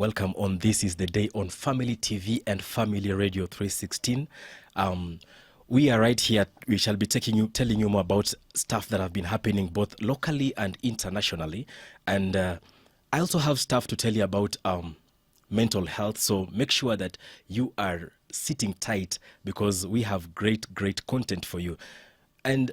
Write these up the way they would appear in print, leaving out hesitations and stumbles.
Welcome on This Is the Day on Family TV and Family Radio 316. We are right here. We shall be telling you more about stuff that have been happening both locally and internationally. And I also have stuff to tell you about mental health. So make sure that you are sitting tight because we have great content for you. And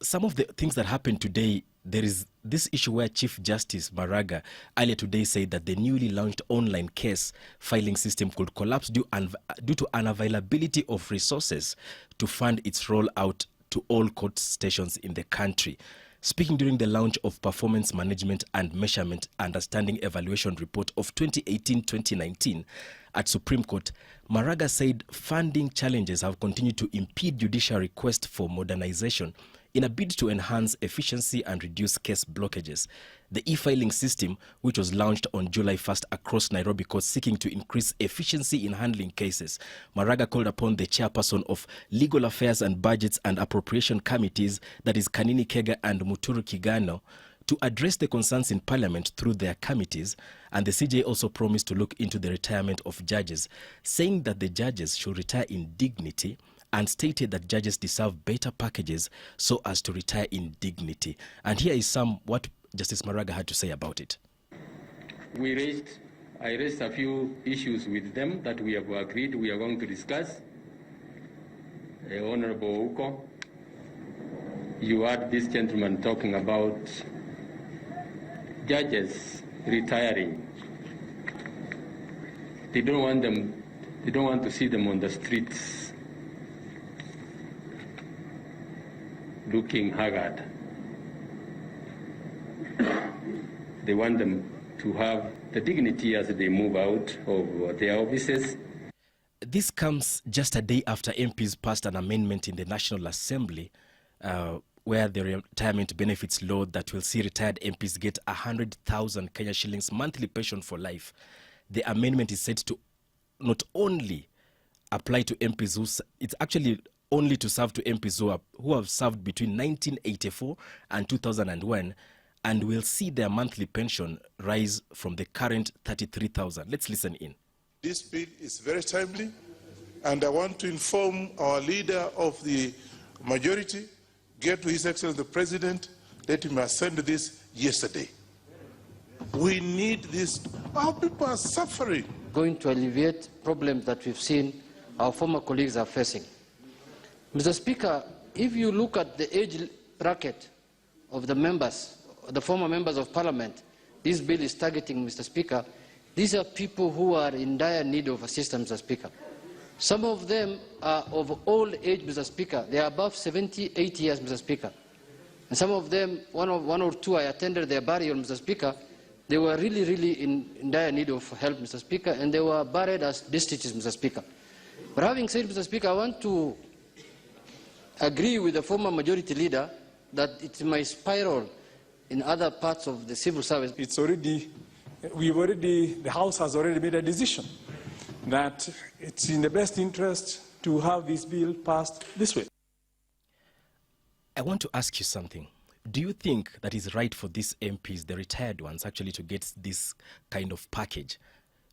some of the things that happened today, there is this issue where Chief Justice Maraga earlier today said that the newly launched online case filing system could collapse due to unavailability of resources to fund its rollout to all court stations in the country. Speaking during the launch of Performance Management and Measurement Understanding Evaluation Report of 2018-2019 at Supreme Court, Maraga said funding challenges have continued to impede judicial requests for modernization in a bid to enhance efficiency and reduce case blockages. The e-filing system, which was launched on July 1st across Nairobi courts seeking to increase efficiency in handling cases. Maraga called upon the chairperson of Legal Affairs and Budgets and Appropriation Committees, that is Kanini Kega and Muturu Kigano, to address the concerns in Parliament through their committees, and the CJ also promised to look into the retirement of judges, saying that the judges should retire in dignity, and stated that judges deserve better packages so as to retire in dignity. And here is what Justice Maraga had to say about it. I raised a few issues with them that we have agreed we are going to discuss. Honorable Uko, you heard this gentleman talking about judges retiring. They don't want to see them on the streets looking haggard. They want them to have the dignity as they move out of their offices. This comes just a day after MPs passed an amendment in the National Assembly where the retirement benefits law that will see retired MPs get 100,000 Kenya shillings monthly pension for life. The amendment is said to not only apply to MPs it's actually only to serve to MPs who have served between 1984 and 2001 and will see their monthly pension rise from the current 33,000. Let's listen in. This bill is very timely, and I want to inform our leader of the majority, get to His Excellency the President, let him send this yesterday. We need this. Our people are suffering. Going to alleviate problems that we've seen our former colleagues are facing. Mr. Speaker, if you look at the age bracket of the members, the former members of Parliament, this bill is targeting, Mr. Speaker, these are people who are in dire need of assistance, Mr. Speaker. Some of them are of old age, Mr. Speaker. They are above 70, 80 years, Mr. Speaker. And some of them, one or two, I attended their burial, Mr. Speaker. They were really in dire need of help, Mr. Speaker, and they were buried as destitutes, Mr. Speaker. But having said, Mr. Speaker, I want to agree with the former majority leader that it may spiral in other parts of the civil service. The House has already made a decision that it's in the best interest to have this bill passed this way. I want to ask you something. Do you think that it's right for these MPs, the retired ones, actually to get this kind of package?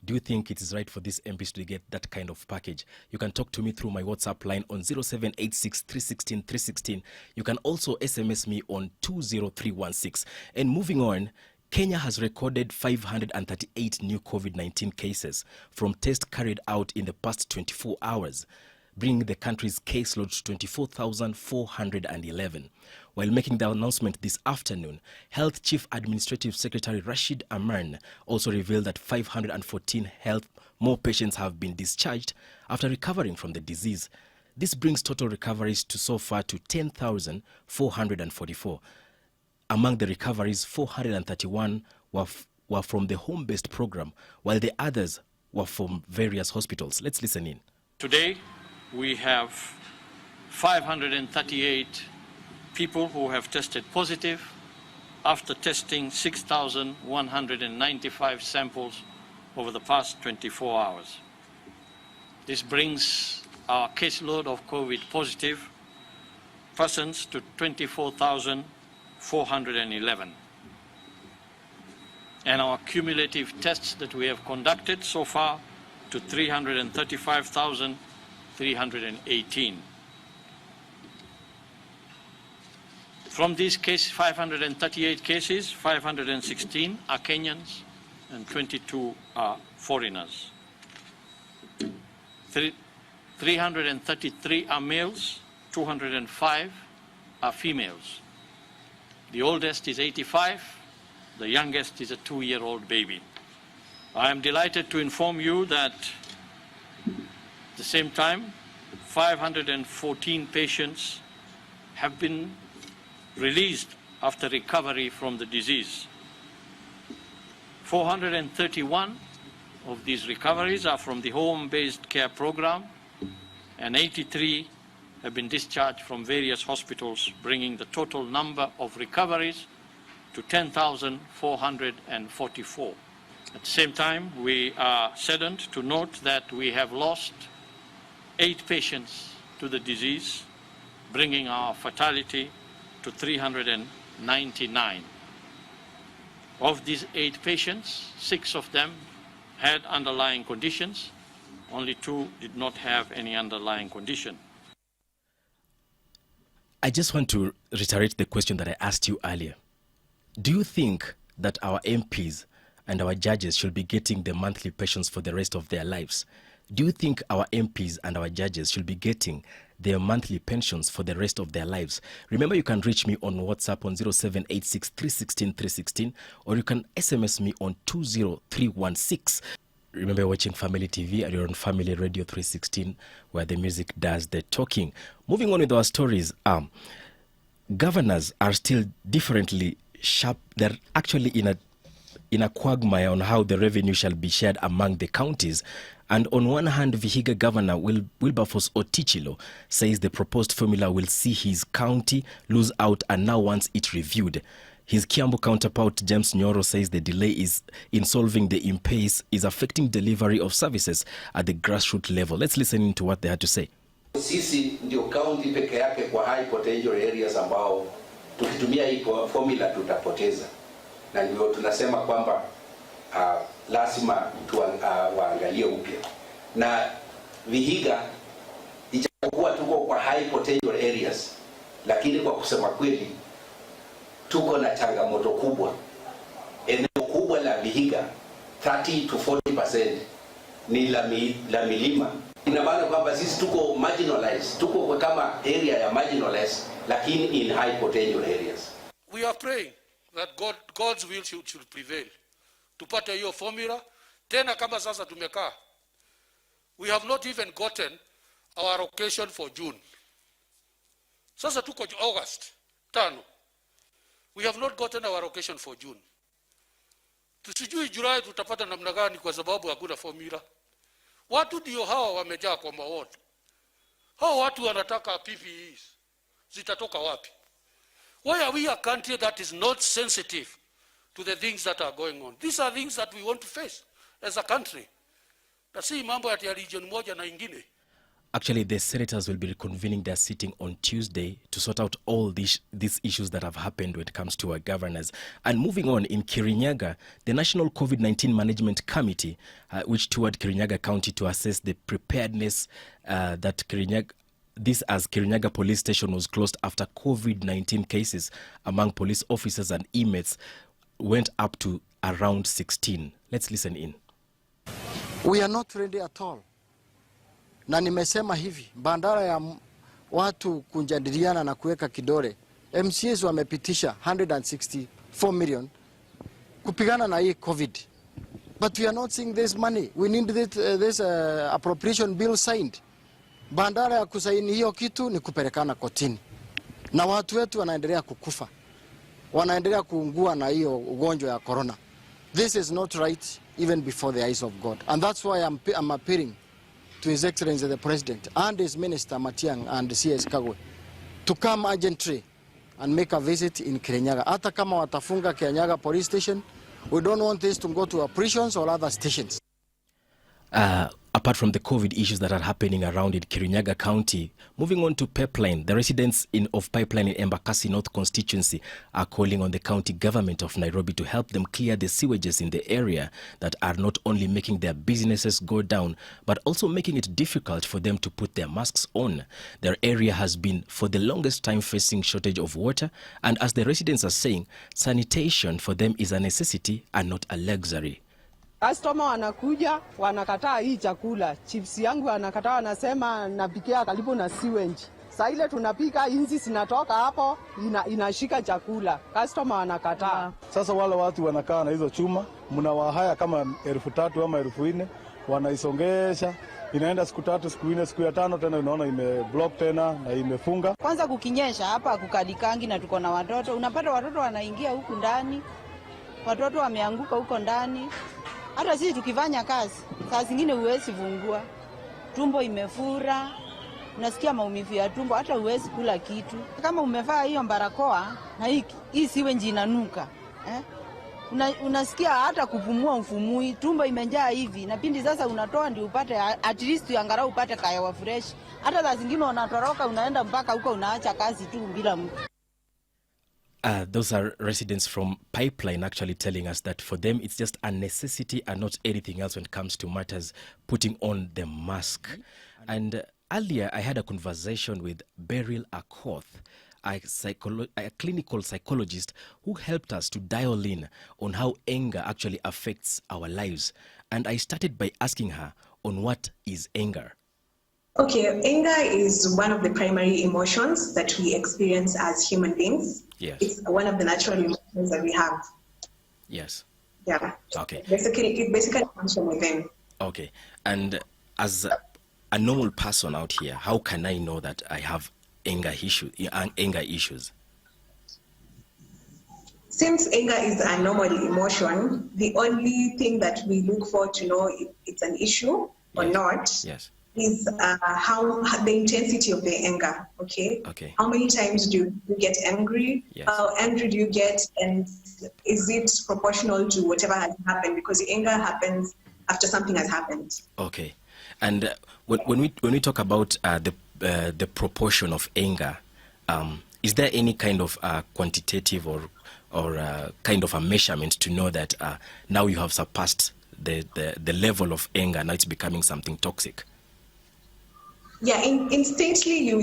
Do you think it is right for these MPs to get that kind of package? You can talk to me through my WhatsApp line on 0786 316 316. You can also SMS me on 20316. And moving on, Kenya has recorded 538 new COVID-19 cases from tests carried out in the past 24 hours, bringing the country's caseload to 24,411. While making the announcement this afternoon, Health Chief Administrative Secretary Rashid Aman also revealed that 514 more patients have been discharged after recovering from the disease. This brings total recoveries to so far to 10,444. Among the recoveries, 431 were from the home-based program, while the others were from various hospitals. Let's listen in. Today, we have 538 people who have tested positive after testing 6,195 samples over the past 24 hours. This brings our caseload of COVID positive persons to 24,411. and our cumulative tests that we have conducted so far to 335,318. From these 538 cases, 516 are Kenyans and 22 are foreigners. 333 are males, 205 are females. The oldest is 85, the youngest is a 2-year-old baby. I am delighted to inform you that at the same time, 514 patients have been released after recovery from the disease. 431 of these recoveries are from the home-based care program, and 83 have been discharged from various hospitals, bringing the total number of recoveries to 10,444. At the same time, we are saddened to note that we have lost 8 patients to the disease, bringing our fatality to 399. Of these 8 patients, 6 of them had underlying conditions. Only 2 did not have any underlying condition. I just want to reiterate the question that I asked you earlier. Do you think that our MPs and our judges should be getting the monthly pensions for the rest of their lives? Do you think our MPs and our judges should be getting their monthly pensions for the rest of their lives? Remember, you can reach me on WhatsApp on 0786 316 316, or you can SMS me on 20316. Remember, you're watching Family TV and you're on Family Radio 316, where the music does the talking. Moving on with our stories, governors are still differently sharp. They're actually in a quagmire on how the revenue shall be shared among the counties. And on one hand, Vihiga Governor Wilberforce Otichilo says the proposed formula will see his county lose out and now wants it reviewed. His Kiyambu counterpart, James Nyoro, says the delay in solving the impasse is affecting delivery of services at the grassroots level. Let's listen to what they had to say. Sisi ndio county peke yake kwa high potential areas ambao tukitumia hii formula tutapoteza. Na ndio tunasema kwamba lazima waangalie upya. Na Vihiga ijapokuwa tuko kwa high potential areas, lakini kwa kusema kweli tuko na changamoto kubwa. Eneo kubwa la Vihiga 30 to 40% ni la milima. Ina maana kwamba sisi tuko marginalized, tuko kama area ya marginalized, lakini in high potential areas. We are praying that God's will should prevail. Tupate hiyo formula tena. Kama sasa tumekaa, we have not even gotten our allocation for June. Sasa tuko August 5. We have not gotten our allocation for June. Tusijui July tutapata namna gani kwa sababu hakuna formula. Watu ndio hawa wamejaa kwa mawodi. Hao watu wanataka PPEs. Zitatoka wapi? Why are we a country that is not sensitive to the things that are going on? These are things that we want to face as a country. Na si mambo ya region moja na ingine. Actually, the senators will be reconvening their sitting on Tuesday to sort out all these issues that have happened when it comes to our governors. And moving on, in Kirinyaga, the National COVID-19 Management Committee, which toured Kirinyaga County to assess the preparedness that Kirinyaga police station was closed after COVID-19 cases among police officers and inmates went up to around 16. Let's listen in. We are not ready at all. Na nimesema hivi, bandara ya watu kunjadiliana na kuweka kidole, MCAs wamepitisha 164 million kupigana na hii COVID. But we are not seeing this money. We need this appropriation bill signed. Bandara ya kusaini hiyo kitu ni kupelekana kotini. Na watu wetu wanaendelea kukufa. Wanaendelea kuungua na hiyo ugonjwa ya corona. This is not right even before the eyes of God. And that's why I'm appealing to His Excellency the President and His Minister Matiang and CS Kagwe to come urgently and make a visit in Kirinyaga. Hata kama watafunga Kirinyaga police station, we don't want this to go to our prisons or other stations. apart from the COVID issues that are happening around in Kirinyaga County, moving on to Pipeline, the residents of Pipeline in Embakasi North constituency are calling on the county government of Nairobi to help them clear the sewages in the area that are not only making their businesses go down, but also making it difficult for them to put their masks on. Their area has been for the longest time facing shortage of water, and as the residents are saying, sanitation for them is a necessity and not a luxury. Customer wanakuja wanakataa hii chakula. Chips yangu wanakataa, wanasema napikia karibu na sewage. Sasa ile tunapika inzi zinatoka hapo inashika chakula. Customer wanakataa. Sasa wale watu wanakaa na hizo chuma, mnawahaya kama 3,000 ama 4,000, wanaisongesha. Inaenda siku 3, siku 4, siku ya 5 tena unaona imeblock tena na imefunga. Kwanza kukinyesha hapa kukalikangi na tuko na watoto. Unapata watoto wanaingia huku ndani. Watoto wameanguka huko ndani. Hata sisi tukifanya kazi, saa zingine huwezi fungua. Tumbo imefura, unasikia maumivu ya tumbo, hata huwezi kula kitu. Kama umevaa hiyo barakoa na hii siwenji inanuka, unasikia hata kupumua ufumui, tumbo imejaa hivi. Na pindi sasa unatoa ndio upate at least angalau upate kahawa fresh. Hata saa zingine unatoroka unaenda mpaka huko unaacha kazi tu bila mtu. Those are residents from Pipeline actually telling us that for them it's just a necessity and not anything else when it comes to matters putting on the mask. And earlier I had a conversation with Beryl Akoth, a clinical psychologist who helped us to dial in on how anger actually affects our lives. And I started by asking her on what is anger. Okay, anger is one of the primary emotions that we experience as human beings. Yes. It's one of the natural emotions that we have. Yes. Yeah. Okay. It basically comes from within. Okay. And as a normal person out here, how can I know that I have anger issues? Since anger is a normal emotion, the only thing that we look for to know if it's an issue or not is how the intensity of the anger. Okay. How many times do you get angry? How angry do you get, and is it proportional to whatever has happened? Because the anger happens after something has happened. Okay. And when we talk about the proportion of anger, is there any kind of quantitative or kind of a measurement to know that now you have surpassed the level of anger, now it's becoming something toxic? Yeah, instantly you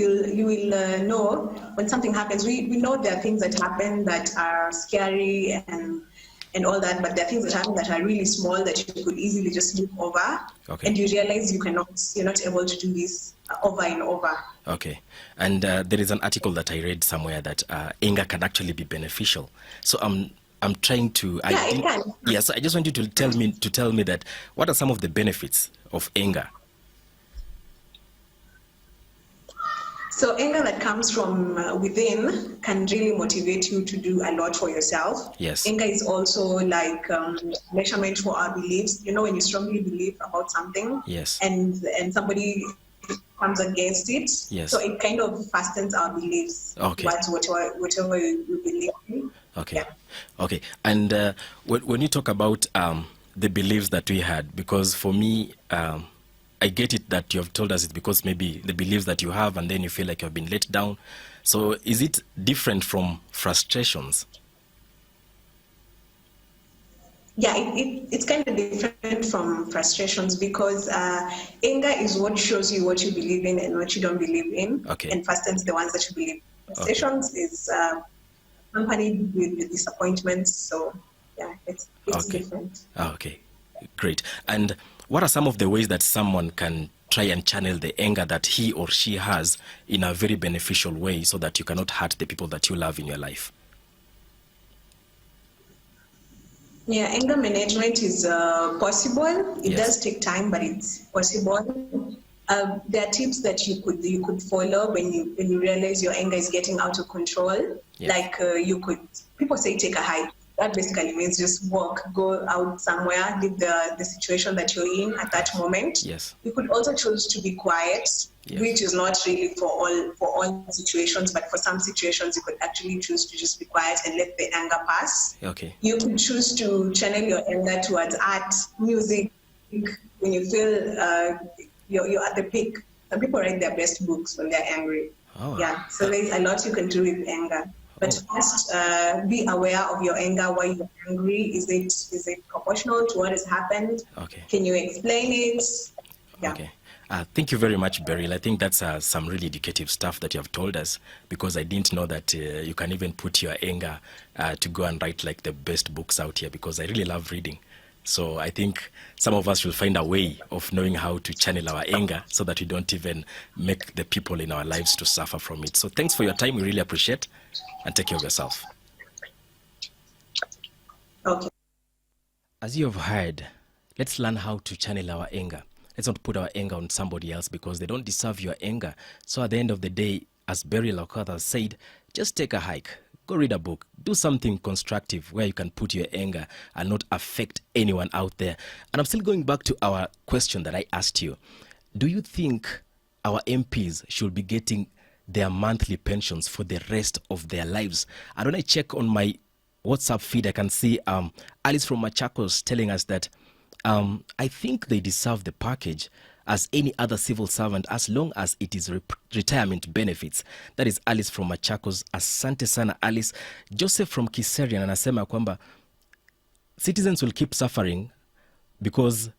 will know when something happens. We know there are things that happen that are scary and all that, but there are things that happen that are really small that you could easily just look over, and you realize you're not able to do this over and over. Okay, and there is an article that I read somewhere that anger can actually be beneficial. So I'm trying to. It can. Yes, I just want you to tell me that what are some of the benefits of anger? So anger that comes from within can really motivate you to do a lot for yourself. Yes. Anger is also like measurement for our beliefs. You know, when you strongly believe about something, and somebody comes against it, so it kind of fastens our beliefs towards whatever we believe in. Okay. Okay. And when you talk about the beliefs that we had, because for me, I get it that you have told us it's because maybe the beliefs that you have and then you feel like you have been let down. So is it different from frustrations? Yeah, it's kind of different from frustrations because anger is what shows you what you believe in and what you don't believe in, and fastens the ones that you believe. Frustrations is accompanied with disappointments, so yeah, it's different. Okay, great. And what are some of the ways that someone can try and channel the anger that he or she has in a very beneficial way so that you cannot hurt the people that you love in your life? Yeah, anger management is possible. It does take time, but it's possible. There are tips that you could follow when you realize your anger is getting out of control. Like people say take a hike. That basically means just go out somewhere, leave the situation that you're in at that moment. Yes. You could also choose to be quiet, which is not really for all situations, but for some situations you could actually choose to just be quiet and let the anger pass. Okay. You could choose to channel your anger towards art, music, when you feel you're at the peak. Some people write their best books when they're angry. Oh. Yeah, so there's a lot you can do with anger. But first, be aware of your anger, why you're angry. Is it proportional to what has happened? Okay. Can you explain it? Yeah. Okay. Thank you very much, Beryl. I think that's some really educative stuff that you have told us, because I didn't know that you can even put your anger to go and write like the best books out here, because I really love reading. So I think some of us will find a way of knowing how to channel our anger so that we don't even make the people in our lives to suffer from it. So thanks for your time. We really appreciate, and take care of yourself. Okay. As you have heard, let's learn how to channel our anger. Let's not put our anger on somebody else, because they don't deserve your anger. So at the end of the day, as Beryl Okoth said, just take a hike. Go read a book. Do something constructive where you can put your anger and not affect anyone out there. And I'm still going back to our question that I asked you. Do you think our MPs should be getting their monthly pensions for the rest of their lives? And when I check on my WhatsApp feed, I can see Alice from Machakos telling us that I think they deserve the package as any other civil servant, as long as it is retirement benefits. That is Alice from Machakos. Asante sana Alice. Joseph from Kiserian anasema kwamba citizens will keep suffering because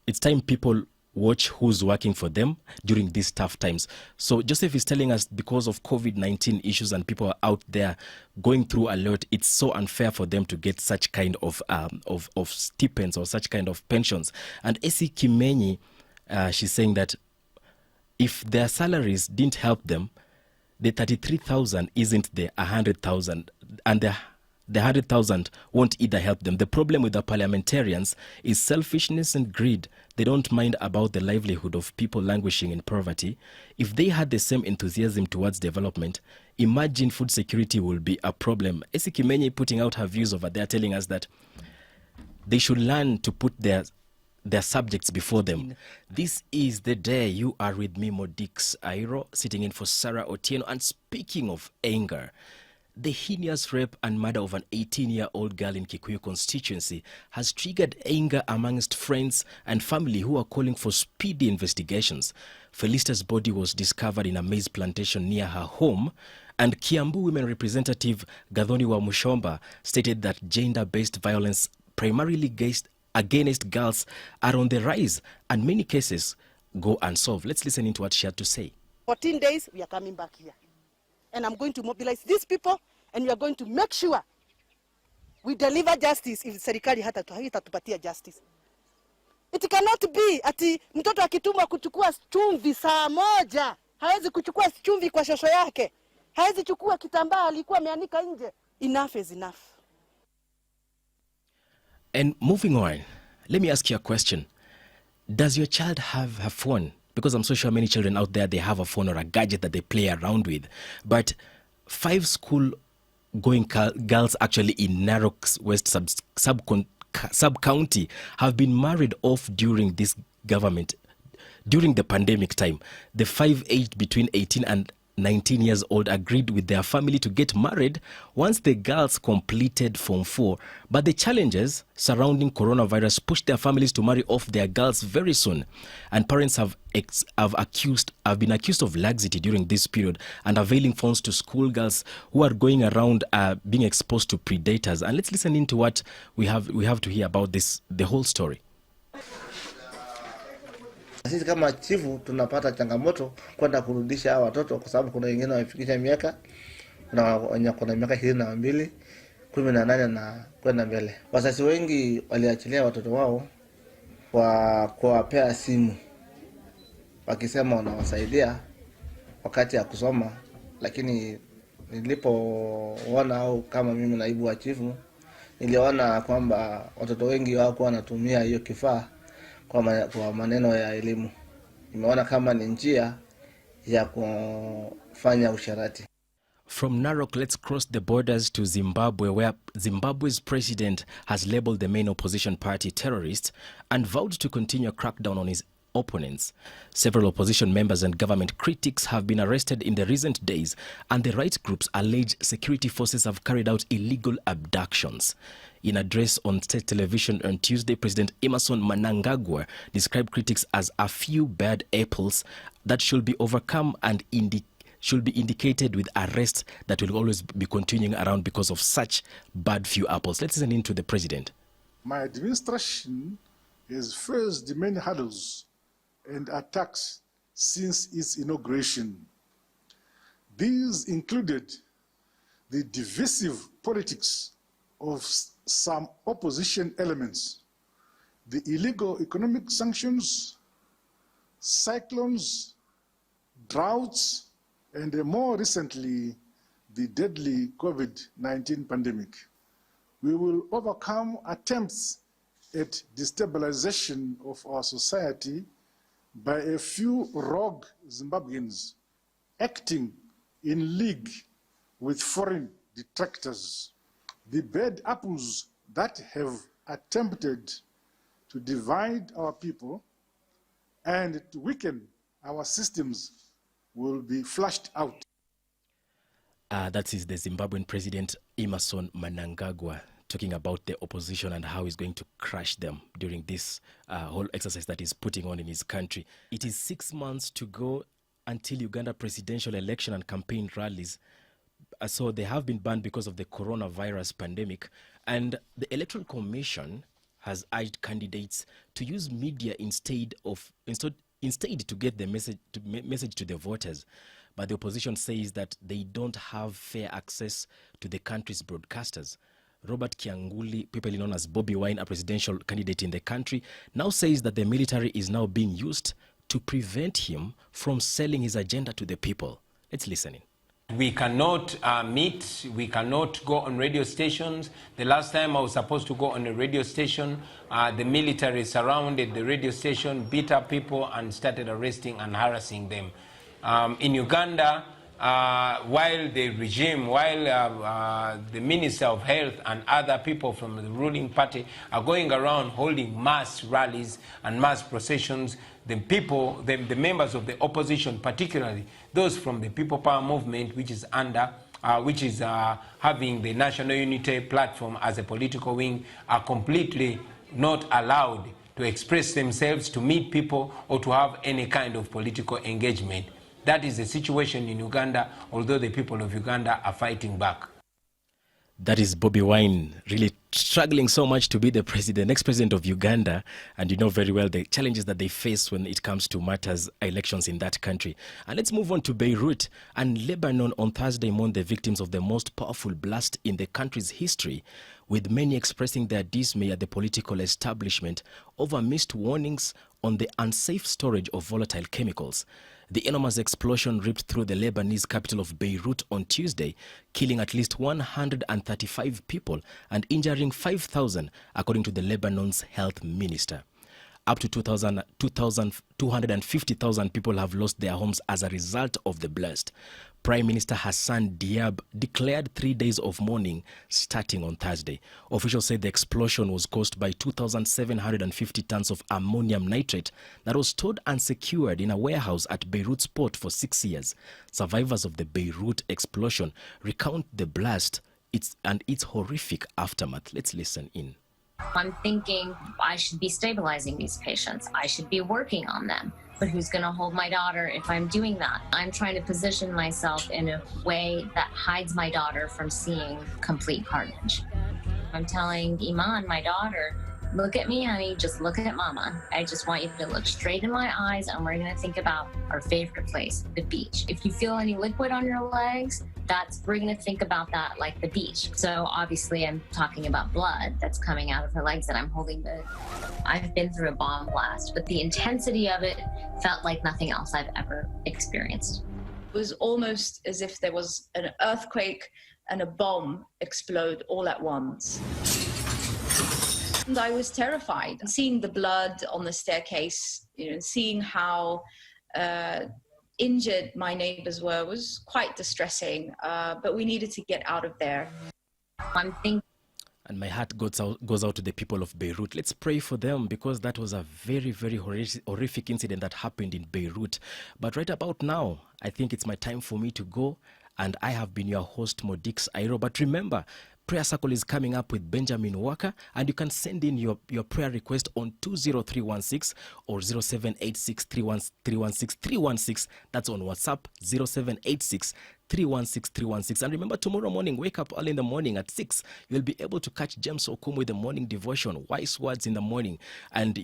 it's time people watch who's working for them during these tough times. So Joseph is telling us because of COVID-19 issues and people are out there going through a lot, it's so unfair for them to get such kind of stipends or such kind of pensions. And Esi Kimenyi, she's saying that if their salaries didn't help them, the 33,000 isn't the 100,000, and the 100,000 won't either help them. The problem with the parliamentarians is selfishness and greed. They don't mind about the livelihood of people languishing in poverty. If they had the same enthusiasm towards development, imagine food security will be a problem. Esi Kimenyi putting out her views over there, telling us that they should learn to put their subjects before them. This is the day. You are with me, Modix Airo, sitting in for Sarah Otieno. And speaking of anger, the heinous rape and murder of an 18-year-old girl in Kikuyu constituency has triggered anger amongst friends and family who are calling for speedy investigations. Felicitas' body was discovered in a maize plantation near her home, and Kiyambu women representative Gathoni wa Mushomba stated that gender-based violence primarily against girls are on the rise, and many cases go unsolved. Let's listen into what she had to say. 14 days, we are coming back here. And I'm going to mobilize these people, and we are going to make sure we deliver justice if serikali hatatupatia justice. It cannot be ati mtoto akitumwa kuchukua chumvi saa moja, hawezi kuchukua chumvi kwa shosho yake, hawezi chukua kitambaa alikuwa ameanika nje. Enough is enough. And moving on, let me ask you a question. Does your child have a phone? Because I'm so sure many children out there, they have a phone or a gadget that they play around with. But 5 school-going girls actually in Narok West sub-county have been married off during this government, during the pandemic time. The 5 aged between 18 and 19 years old agreed with their family to get married once the girls completed Form 4. But the challenges surrounding coronavirus pushed their families to marry off their girls very soon. And parents have been accused of laxity during this period and availing phones to schoolgirls who are going around being exposed to predators. And let's listen into what we have to hear about this, the whole story. Sisi kama chifu tunapata changamoto kwenda kurudisha hawa watoto kwa sababu kuna wengine wamefikisha miaka na wenye kuna miaka 22, 18 na kwenda mbele. Wazazi wengi waliachilia watoto wao kwa kuwapea simu wakisema wanawasaidia wakati ya kusoma, lakini nilipoona au kama mimi naibu wa chifu niliona kwamba watoto wengi wao wanatumia hiyo kifaa kwa maneno ya elimu. Nimeona kama ni njia ya kufanya usharati. From Narok, let's cross the borders to Zimbabwe, where Zimbabwe's president has labeled the main opposition party terrorist and vowed to continue a crackdown on opponents. Several opposition members and government critics have been arrested in the recent days, and the rights groups allege security forces have carried out illegal abductions. In an address on state television on Tuesday, President Emmerson Mnangagwa described critics as a few bad apples that should be overcome and should be indicated with arrests that will always be continuing around because of such bad few apples. Let's listen in to the president. My administration has faced many hurdles and attacks since its inauguration. These included the divisive politics of some opposition elements, the illegal economic sanctions, cyclones, droughts, and more recently, the deadly COVID-19 pandemic. We will overcome attempts at destabilization of our society by a few rogue Zimbabweans acting in league with foreign detractors. The bad apples that have attempted to divide our people and to weaken our systems will be flushed out. That is the Zimbabwean President Emmerson Mnangagwa talking about the opposition and how he's going to crush them during this whole exercise that he's putting on in his country. It is 6 months to go until Uganda presidential election and campaign rallies. So they have been banned because of the coronavirus pandemic. And the Electoral Commission has urged candidates to use media instead to get the message to the voters. But the opposition says that they don't have fair access to the country's broadcasters. Robert Kiyambu, popularly known as Bobi Wine, a presidential candidate in the country, now says that the military is now being used to prevent him from selling his agenda to the people. Let's listen in. We cannot meet, we cannot go on radio stations. The last time I was supposed to go on a radio station, the military surrounded the radio station, beat up people and started arresting and harassing them. In Uganda, while the regime, the Minister of Health and other people from the ruling party are going around holding mass rallies and mass processions, the people, the members of the opposition, particularly those from the People Power Movement, which is having the National Unity Platform as a political wing, are completely not allowed to express themselves, to meet people, or to have any kind of political engagement. That is the situation in Uganda, although the people of Uganda are fighting back. That is Bobi Wine really struggling so much to be the next president of Uganda. And you know very well the challenges that they face when it comes to matters, elections in that country. And let's move on to Beirut. And Lebanon on Thursday mourned the victims of the most powerful blast in the country's history, with many expressing their dismay at the political establishment over missed warnings on the unsafe storage of volatile chemicals. The enormous explosion ripped through the Lebanese capital of Beirut on Tuesday, killing at least 135 people and injuring 5,000, according to the Lebanon's health minister. Up to 250,000 people have lost their homes as a result of the blast. Prime Minister Hassan Diab declared 3 days of mourning starting on Thursday. Officials said the explosion was caused by 2,750 tons of ammonium nitrate that was stored and secured in a warehouse at Beirut's port for 6 years. Survivors of the Beirut explosion recount the blast and its horrific aftermath. Let's listen in. I'm thinking I should be stabilizing these patients. I should be working on them. But who's going to hold my daughter if I'm doing that? I'm trying to position myself in a way that hides my daughter from seeing complete carnage. I'm telling Iman, my daughter, look at me, honey, just look at mama. I just want you to look straight in my eyes, and we're going to think about our favorite place, the beach. If you feel any liquid on your legs, we're going to think about that like the beach. So obviously I'm talking about blood that's coming out of her legs, and I'm holding I've been through a bomb blast, but the intensity of it felt like nothing else I've ever experienced. It was almost as if there was an earthquake and a bomb explode all at once. And I was terrified. Seeing the blood on the staircase, seeing how injured my neighbors were was quite distressing, but we needed to get out of there. I'm thinking. And my heart goes out to the people of Beirut. Let's pray for them, because that was a very, very horrific incident that happened in Beirut. But right about now, I think it's my time for me to go. And I have been your host, Modix Airo. But remember, Prayer Circle is coming up with Benjamin Walker, and you can send in your prayer request on 20316 or 0786 316. That's on WhatsApp, 0786 316. And remember, tomorrow morning, wake up early in the morning at 6. You'll be able to catch James Okumu with the morning devotion, wise words in the morning, and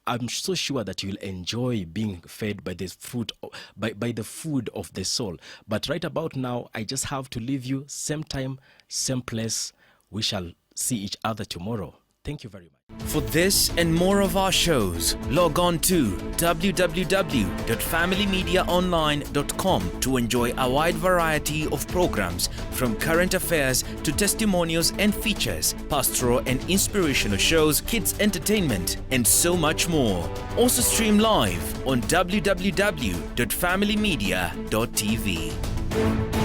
I'm so sure that you'll enjoy being fed by this fruit, by the food of the soul. But right about now, I just have to leave you. Same time, same place. We shall see each other tomorrow. Thank you very much. For this and more of our shows, log on to www.familymediaonline.com to enjoy a wide variety of programs, from current affairs to testimonials and features, pastoral and inspirational shows, kids entertainment, and so much more. Also stream live on www.familymedia.tv.